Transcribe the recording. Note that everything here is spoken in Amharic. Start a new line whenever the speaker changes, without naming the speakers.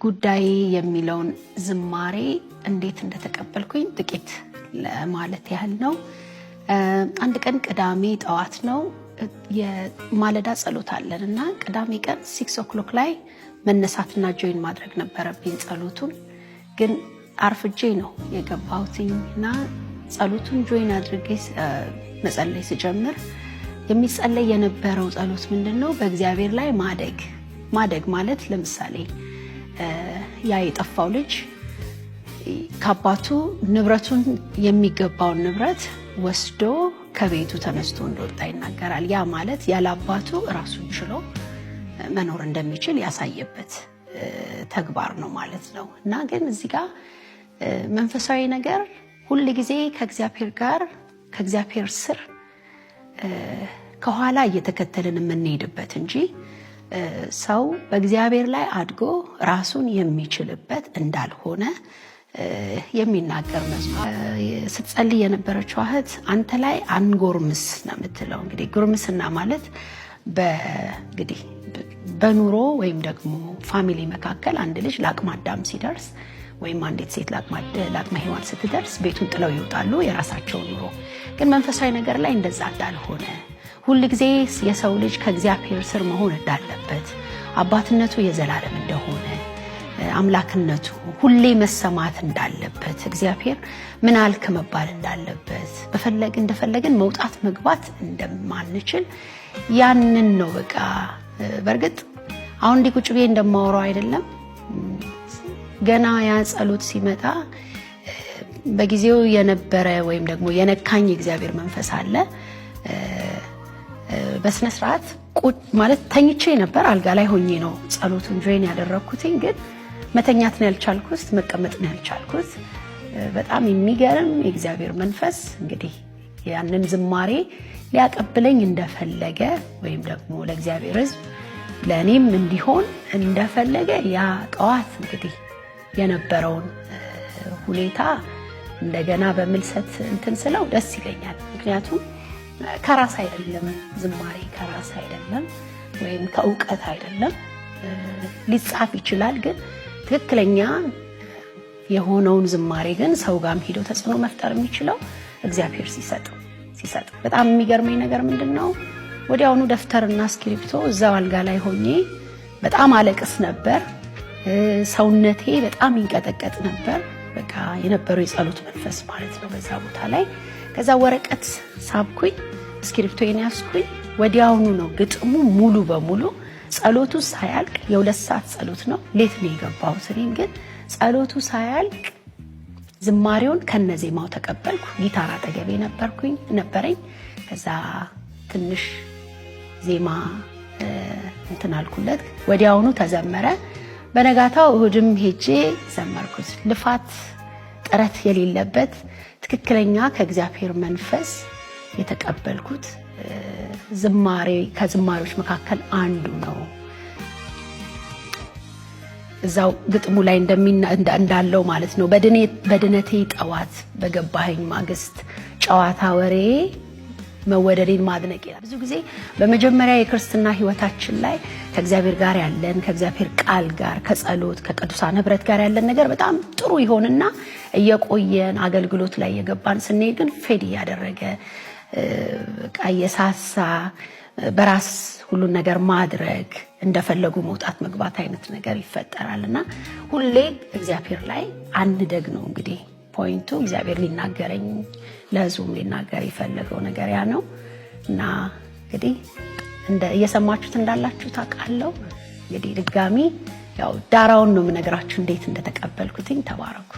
ጉዳይ የሚለውን ዝማሬ እንዴት እንደተቀበልኩኝ ጥቂት ለማለት ያህል ነው። አንድ ቀን ቅዳሜ ጠዋት ነው የማለዳ ጸሎት አለንና ቅዳሜ ቀን 6 o'clock ላይ መነሳትና ጆይን ማድረግ ነበረብኝ ጸሎቱን። ግን አርፍጄ ነው የገባሁትና ጸሎቱን ጆይን አድርጌ መጸለይ ስጀምር የሚጸለይ የነበረው ጸሎት ምንድነው? በእግዚአብሔር ላይ ማደግ ማለት ለምሳሌ ያ የጠፋው ልጅ ከአባቱ ንብረቱን የሚገባውን ንብረት ወስዶ ከቤቱ ተነስቶ እንደወጣ ይናገራል። ያ ማለት ያለ አባቱ ራሱን ችሎ መኖር እንደሚችል ያሳየበት ተግባር ነው ማለት ነው። እና ግን እዚህ ጋር መንፈሳዊ ነገር ሁሉ ጊዜ ከእግዚአብሔር ጋር ከእግዚአብሔር ስር ከኋላ እየተከተልን የምንሄድበት እንጂ ሰው በእግዚአብሔር ላይ አድጎ ራሱን የሚችልበት እንዳልሆነ የሚናገር መዝሙር ስትጸልይ የነበረችው እህት አንተ ላይ አንጎርምስ ነው የምትለው። እንግዲህ ጉርምስና ማለት እንግዲህ በኑሮ ወይም ደግሞ ፋሚሊ መካከል አንድ ልጅ ለአቅመ አዳም ሲደርስ ወይም አንዲት ሴት ለአቅመ ሔዋን ስትደርስ ቤቱን ጥለው ይወጣሉ የራሳቸውን ኑሮ። ግን መንፈሳዊ ነገር ላይ እንደዛ እንዳልሆነ ሁሉ ጊዜ የሰው ልጅ ከእግዚአብሔር ስር መሆን እንዳለበት፣ አባትነቱ የዘላለም እንደሆነ፣ አምላክነቱ ሁሌ መሰማት እንዳለበት፣ እግዚአብሔር ምን አልክ መባል እንዳለበት፣ እንደፈለግን መውጣት መግባት እንደማንችል ያንን ነው በቃ። በእርግጥ አሁን እንዲህ ቁጭ ብዬ እንደማወራው አይደለም። ገና ያ ጸሎት ሲመጣ በጊዜው የነበረ ወይም ደግሞ የነካኝ እግዚአብሔር መንፈስ አለ። በስነ ስርዓት ማለት ተኝቼ ነበር፣ አልጋ ላይ ሆኜ ነው ጸሎቱን ጆይን ያደረኩትኝ። ግን መተኛት ነው ያልቻልኩት፣ መቀመጥ ነው ያልቻልኩት። በጣም የሚገርም የእግዚአብሔር መንፈስ እንግዲህ ያንን ዝማሬ ሊያቀብለኝ እንደፈለገ ወይም ደግሞ ለእግዚአብሔር ሕዝብ ለእኔም እንዲሆን እንደፈለገ ያ ጠዋት እንግዲህ የነበረውን ሁኔታ እንደገና በምልሰት እንትን ስለው ደስ ይለኛል። ምክንያቱም ከራስ አይደለም ዝማሬ፣ ከራስ አይደለም ወይም ከእውቀት አይደለም። ሊጻፍ ይችላል፣ ግን ትክክለኛ የሆነውን ዝማሬ ግን ሰው ጋርም ሄዶ ተጽዕኖ መፍጠር የሚችለው እግዚአብሔር ሲሰጥ። በጣም የሚገርመኝ ነገር ምንድነው? ወዲያውኑ ደፍተርና እስክሪፕቶ እዛው አልጋ ላይ ሆኜ በጣም አለቅስ ነበር። ሰውነቴ በጣም ይንቀጠቀጥ ነበር። በቃ የነበረው የጸሎት መንፈስ ማለት ነው በዛ ቦታ ላይ። ከዛ ወረቀት ሳብኩኝ፣ እስክሪፕቶዬን ያዝኩኝ። ወዲያውኑ ነው ግጥሙ ሙሉ በሙሉ ጸሎቱ ሳያልቅ የ2 ሰዓት ጸሎት ነው፣ ሌት ነው የገባሁት። እኔም ግን ጸሎቱ ሳያልቅ ዝማሬውን ከነዜማው ተቀበልኩ። ጊታር አጠገቤ ነበረኝ። ከዛ ትንሽ ዜማ እንትን አልኩለት፣ ወዲያውኑ ተዘመረ። በነጋታው እሁድም ሄጄ ዘመርኩት። ልፋት ጥረት የሌለበት ትክክለኛ ከእግዚአብሔር መንፈስ የተቀበልኩት ዝማሬ ከዝማሬዎች መካከል አንዱ ነው። እዛው ግጥሙ ላይ እንዳለው ማለት ነው። በድነቴ ጠዋት በገባኸኝ ማግስት ጨዋታ ወሬ መወደዴን ማድነቅ ይላል። ብዙ ጊዜ በመጀመሪያ የክርስትና ሕይወታችን ላይ ከእግዚአብሔር ጋር ያለን ከእግዚአብሔር ቃል ጋር ከጸሎት ከቅዱሳን ህብረት ጋር ያለን ነገር በጣም ጥሩ ይሆንና እየቆየን አገልግሎት ላይ የገባን ስንሄድ ግን ፌድ እያደረገ በቃ የሳሳ በራስ ሁሉን ነገር ማድረግ እንደፈለጉ መውጣት መግባት አይነት ነገር ይፈጠራልና ሁሌ እግዚአብሔር ላይ አንደግ ነው እንግዲህ ፖይንቱ። እግዚአብሔር ሊናገረኝ ለሕዝቡም ሊናገር የፈለገው ነገር ያ ነው እና እንግዲህ እየሰማችሁት እንዳላችሁ ታውቃለሁ። እንግዲህ ድጋሚ ያው ዳራውን ነው የምነግራችሁ እንዴት እንደተቀበልኩትኝ። ተባረኩ።